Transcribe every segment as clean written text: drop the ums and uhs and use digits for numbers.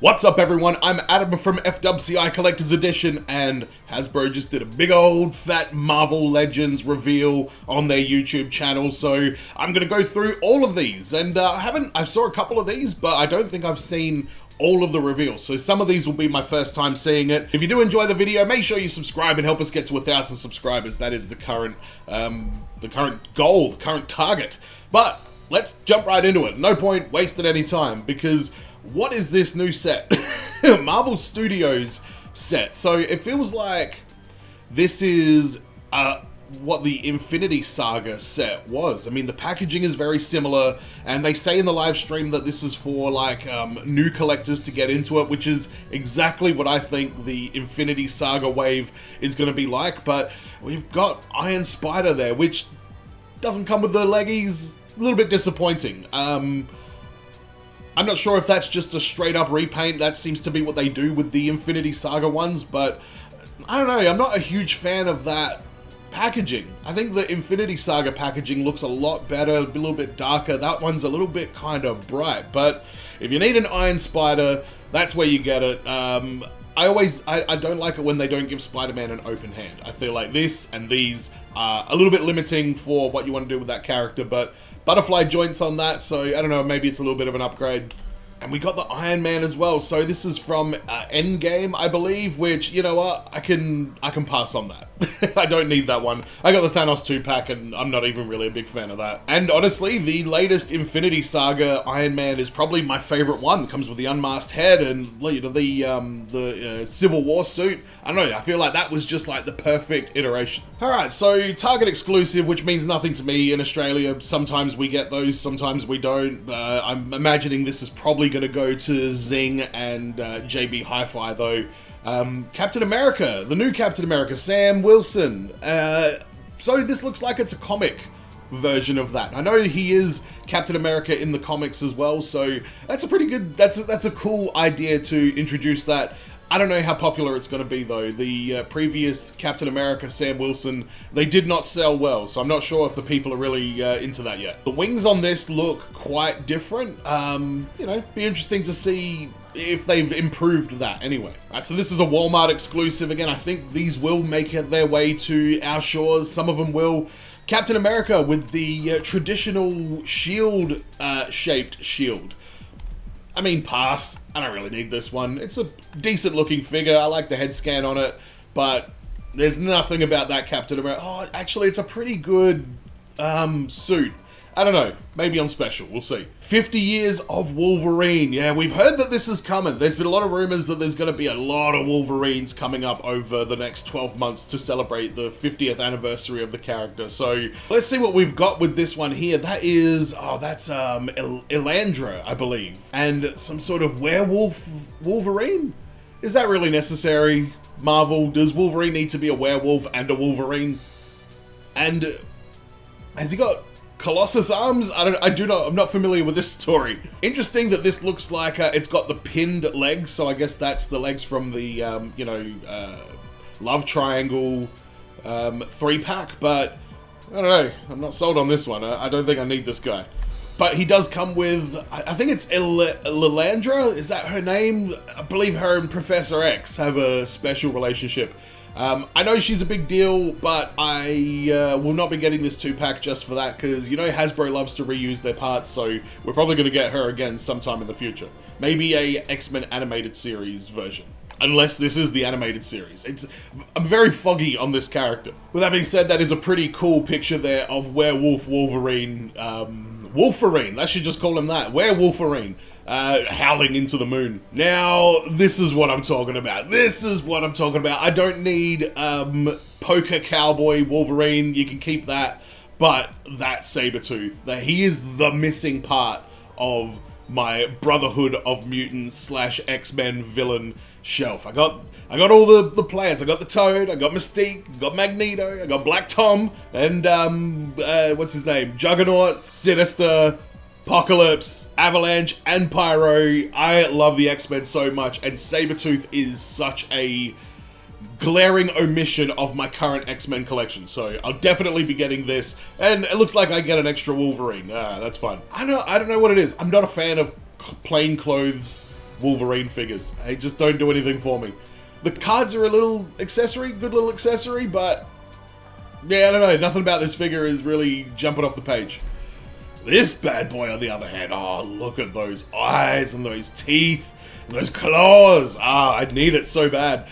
What's up everyone, I'm Adam from FWCI Collector's Edition, and Hasbro just did a big old fat Marvel Legends reveal on their YouTube channel, so I'm gonna go through all of these, and I saw a couple of these, but I don't think I've seen all of the reveals, so some of these will be my first time seeing it. If you do enjoy the video, make sure you subscribe and help us get to 1,000 subscribers. That is the current goal, the current target. But let's jump right into it. No point wasting any time, because what is this new set? Marvel Studios set. So it feels like this is what the Infinity Saga set was. I mean, the packaging is very similar, and they say in the live stream that this is for like new collectors to get into it, which is exactly what I think the Infinity Saga wave is going to be like. But we've got Iron Spider there, which doesn't come with the leggies. A little bit disappointing. I'm not sure if that's just a straight up repaint. That seems to be what they do with the Infinity Saga ones, but I don't know, I'm not a huge fan of that packaging. I think the Infinity Saga packaging looks a lot better, a little bit darker. That one's a little bit kind of bright, but if you need an Iron Spider, that's where you get it. I don't like it when they don't give Spider-Man an open hand. I feel like this and these are a little bit limiting for what you want to do with that character, but butterfly joints on that, so I don't know, maybe it's a little bit of an upgrade. And we got the Iron Man as well, so this is from Endgame, I believe, which, you know what, I can pass on that. I don't need that one. I got the Thanos 2-pack, and I'm not even really a big fan of that. And honestly, the latest Infinity Saga Iron Man is probably my favorite one. It comes with the unmasked head and the Civil War suit. I don't know, I feel like that was just like the perfect iteration. Alright, so Target exclusive, which means nothing to me in Australia. Sometimes we get those, sometimes we don't. I'm imagining this is probably going to go to Zing and JB Hi-Fi though. Captain America, the new Captain America, Sam Wilson. So this looks like it's a comic version of that. I know he is Captain America in the comics as well, so that's a pretty good, that's a cool idea to introduce that. I don't know how popular it's going to be though. The previous Captain America, Sam Wilson, they did not sell well, so I'm not sure if the people are really into that yet. The wings on this look quite different. You know, be interesting to see if they've improved that anyway. So this is a Walmart exclusive. Again, I think these will make it their way to our shores. Some of them will. Captain America with the traditional shield shaped shield. I mean, pass. I don't really need this one. It's a decent looking figure. I like the head scan on it, but there's nothing about that Captain America. Oh, actually, it's a pretty good suit. I don't know. Maybe on special. We'll see. 50 years of Wolverine. Yeah, we've heard that this is coming. There's been a lot of rumors that there's going to be a lot of Wolverines coming up over the next 12 months to celebrate the 50th anniversary of the character. So let's see what we've got with this one here. That is, that's Elandra, I believe. And some sort of werewolf Wolverine? Is that really necessary? Marvel, does Wolverine need to be a werewolf and a Wolverine? And has he got Colossus arms? I'm not familiar with this story. Interesting that this looks like it's got the pinned legs, so I guess that's the legs from the, Love Triangle 3-pack, but I don't know. I'm not sold on this one. I don't think I need this guy. But he does come with, I think it's Lilandra? Is that her name? I believe her and Professor X have a special relationship. I know she's a big deal, but I will not be getting this 2-pack just for that, because you know Hasbro loves to reuse their parts, so we're probably going to get her again sometime in the future. Maybe a X-Men animated series version. Unless this is the animated series. I'm very foggy on this character. With that being said, that is a pretty cool picture there of Werewolf Wolverine. Wolverine, I should just call him that. Werewolverine. Howling into the moon. Now, this is what I'm talking about. This is what I'm talking about. I don't need Poker Cowboy Wolverine. You can keep that. But that Sabretooth, that he is the missing part of my Brotherhood of Mutants / X-Men villain shelf. I got all the players. I got the Toad, I got Mystique, I got Magneto, I got Black Tom, and what's his name? Juggernaut, Sinister, Apocalypse, Avalanche, and Pyro. I love the X-Men so much, and Sabretooth is such a glaring omission of my current X-Men collection, so I'll definitely be getting this, and it looks like I get an extra Wolverine. That's fun. I don't know what it is. I'm not a fan of plain clothes Wolverine figures. They just don't do anything for me. The cards are a little accessory, good little accessory, but yeah, I don't know. Nothing about this figure is really jumping off the page. This bad boy, on the other hand, oh, look at those eyes and those teeth and those claws. Ah, I need it so bad.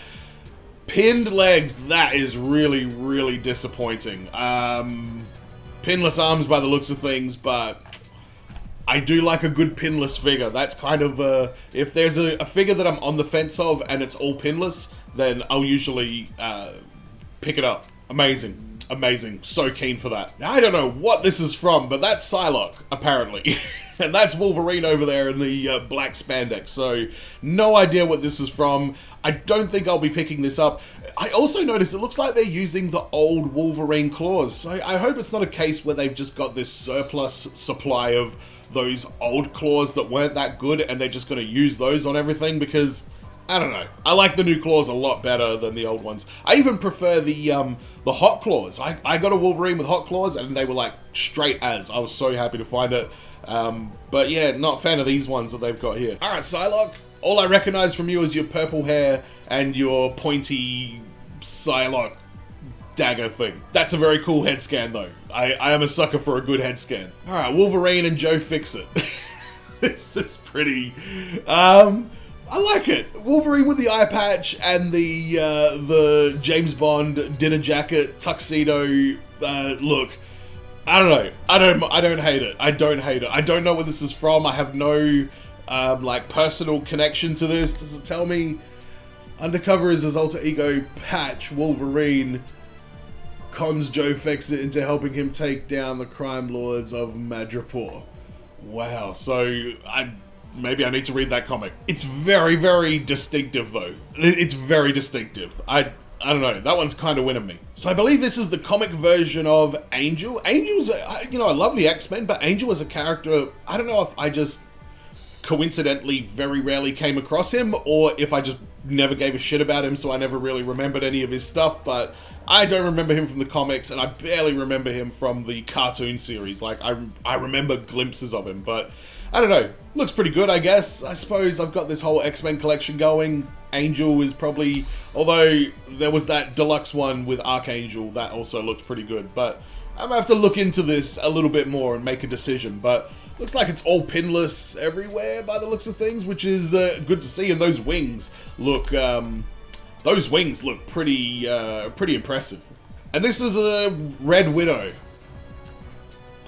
Pinned legs, that is really, really disappointing. Pinless arms by the looks of things, but I do like a good pinless figure. That's kind of, if there's a figure that I'm on the fence of and it's all pinless, then I'll usually pick it up. Amazing. Amazing. So keen for that. Now, I don't know what this is from, but that's Psylocke, apparently. And that's Wolverine over there in the black spandex. So, no idea what this is from. I don't think I'll be picking this up. I also noticed it looks like they're using the old Wolverine claws. So, I hope it's not a case where they've just got this surplus supply of those old claws that weren't that good and they're just going to use those on everything, because I don't know. I like the new claws a lot better than the old ones. I even prefer the hot claws. I got a Wolverine with hot claws and they were like straight as. I was so happy to find it. But yeah, not a fan of these ones that they've got here. Alright, Psylocke. All I recognize from you is your purple hair and your pointy Psylocke dagger thing. That's a very cool head scan though. I am a sucker for a good head scan. Alright, Wolverine and Joe Fixit. This is pretty... I like it. Wolverine with the eye patch and the James Bond dinner jacket tuxedo look. I don't know. I don't hate it. I don't hate it. I don't know what this is from. I have no like personal connection to this. Does it tell me? Undercover is his alter ego Patch Wolverine cons Joe Fixit into helping him take down the crime lords of Madripoor. Wow. So maybe I need to read that comic. It's very, very distinctive, though. It's very distinctive. I don't know. That one's kind of winning me. So I believe this is the comic version of Angel. Angel's, you know, I love the X-Men, but Angel as a character, I don't know if I just coincidentally very rarely came across him, or if I just never gave a shit about him, so I never really remembered any of his stuff, but I don't remember him from the comics, and I barely remember him from the cartoon series. Like, I remember glimpses of him, but I don't know. Looks pretty good, I guess. I suppose I've got this whole X-Men collection going. Angel is probably... Although there was that deluxe one with Archangel, that also looked pretty good. But I'm going to have to look into this a little bit more and make a decision. But looks like it's all pinless everywhere by the looks of things, which is good to see. And those wings look... pretty impressive. And this is a Red Widow.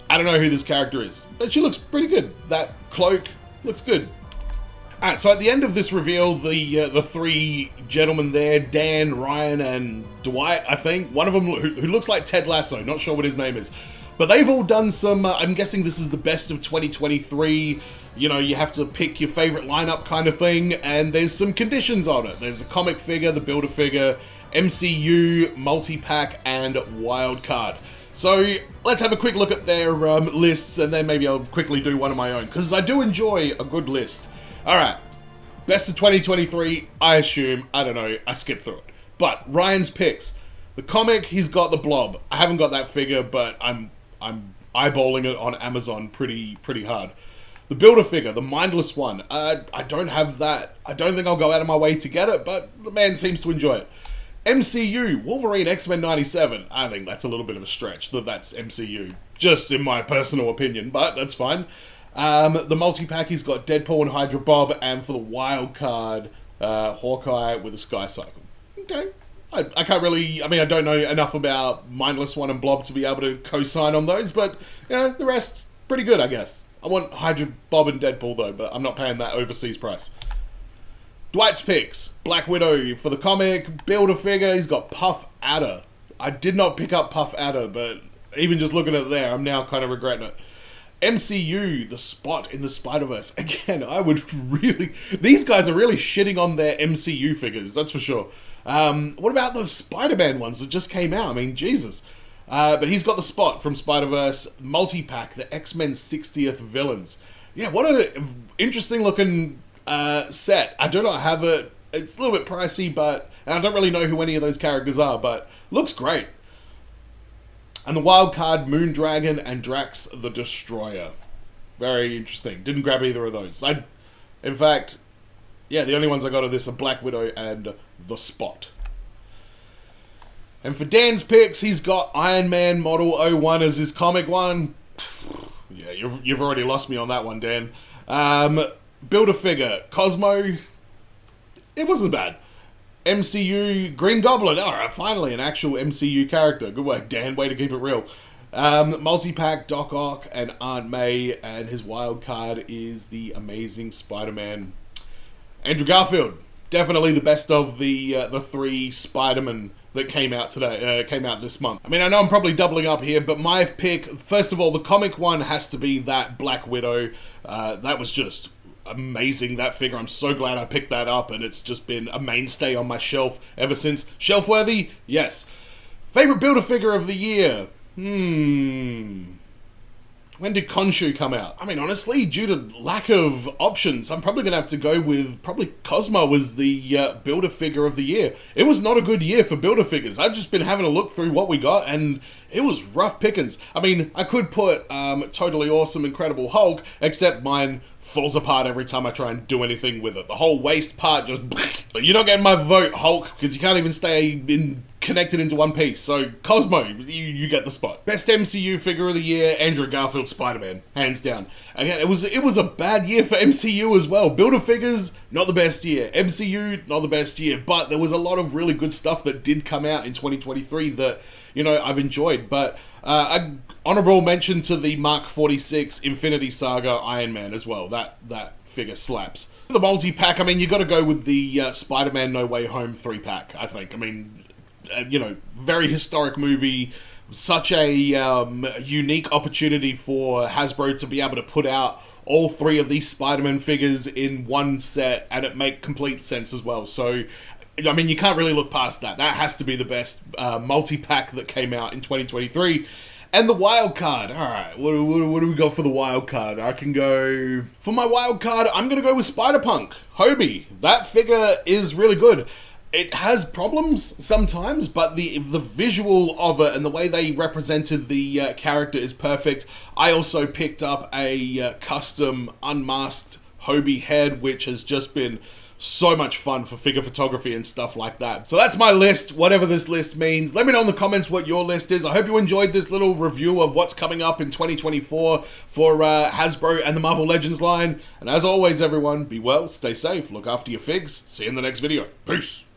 I don't know who this character is, but she looks pretty good. That cloak looks good. Alright, so at the end of this reveal, the three gentlemen there, Dan, Ryan, and Dwight, I think. One of them who looks like Ted Lasso, not sure what his name is. But they've all done some, I'm guessing this is the best of 2023. You know, you have to pick your favorite lineup kind of thing, and there's some conditions on it. There's a comic figure, the Build-A-Figure, MCU, multi-pack, and wild card. So let's have a quick look at their lists, and then maybe I'll quickly do one of my own, because I do enjoy a good list. Alright, best of 2023, I assume. I don't know, I skipped through it. But Ryan's picks. The comic, he's got the Blob. I haven't got that figure, but I'm eyeballing it on Amazon pretty hard. The Build-A-Figure, the mindless one. I don't have that. I don't think I'll go out of my way to get it, but the man seems to enjoy it. MCU, Wolverine X-Men 97. I think that's a little bit of a stretch that that's MCU, just in my personal opinion, but that's fine. The multi-pack, he's got Deadpool and Hydra Bob, and for the wild card, Hawkeye with a Sky Cycle. Okay. I can't really, I mean, I don't know enough about Mindless One and Blob to be able to co-sign on those, but, you know, the rest, pretty good, I guess. I want Hydra Bob and Deadpool, though, but I'm not paying that overseas price. Dwight's picks. Black Widow for the comic. Build-A-Figure, he's got Puff Adder. I did not pick up Puff Adder, but even just looking at it there, I'm now kind of regretting it. MCU, the Spot in the Spider-Verse. Again, I would really... These guys are really shitting on their MCU figures, that's for sure. What about those Spider-Man ones that just came out? I mean, Jesus. But he's got the Spot from Spider-Verse. Multi-pack, the X-Men 60th Villains. Yeah, what an interesting looking... set. I do not have it. It's a little bit pricey, but and I don't really know who any of those characters are, but looks great. And the wild card, Moondragon and Drax the Destroyer. Very interesting. Didn't grab either of those. In fact, Yeah, the only ones I got of this are Black Widow and The Spot. And for Dan's picks, he's got Iron Man Model 01 as his comic one. Yeah, you've already lost me on that one, Dan. Build-A-Figure, Cosmo, it wasn't bad. MCU, Green Goblin, alright, finally an actual MCU character. Good work, Dan, way to keep it real. Multi-pack, Doc Ock, and Aunt May, and his wild card is the Amazing Spider-Man. Andrew Garfield, definitely the best of the three Spider-Man that came out today, came out this month. I mean, I know I'm probably doubling up here, but my pick, first of all, the comic one has to be that Black Widow. That was just amazing, that figure. I'm so glad I picked that up, and it's just been a mainstay on my shelf ever since. Shelf worthy? Yes. Favorite Build-A-Figure of the year? When did Khonshu come out? I mean, honestly, due to lack of options, I'm probably going to have to go with, probably Cosmo as the Build-A-Figure of the year. It was not a good year for Build-A-Figures. I've just been having a look through what we got, and it was rough pickings. I mean, I could put Totally Awesome Incredible Hulk, except mine falls apart every time I try and do anything with it. The whole waist part just... You're not getting my vote, Hulk, because you can't even stay connected into one piece. So, Cosmo, you get the spot. Best MCU figure of the year, Andrew Garfield Spider-Man, hands down. Again, it was a bad year for MCU as well. Build-A-Figures, not the best year. MCU, not the best year. But there was a lot of really good stuff that did come out in 2023 that, you know, I've enjoyed. But an honorable mention to the Mark 46 Infinity Saga Iron Man as well. That figure slaps. The multi-pack, I mean, you got to go with the Spider-Man No Way Home 3-pack, I think. I mean, you know, very historic movie, such a unique opportunity for Hasbro to be able to put out all three of these Spider-Man figures in one set, and it make complete sense as well. So, I mean, you can't really look past that. That has to be the best multi-pack that came out in 2023. And the wild card. Alright, what do we got for the wild card? I can go... For my wild card, I'm going to go with Spider-Punk. Hobie. That figure is really good. It has problems sometimes, but the visual of it and the way they represented the character is perfect. I also picked up a custom unmasked Hobie head, which has just been so much fun for figure photography and stuff like that. So that's my list, whatever this list means. Let me know in the comments what your list is. I hope you enjoyed this little review of what's coming up in 2024 for Hasbro and the Marvel Legends line. And as always, everyone, be well, stay safe, look after your figs. See you in the next video. Peace!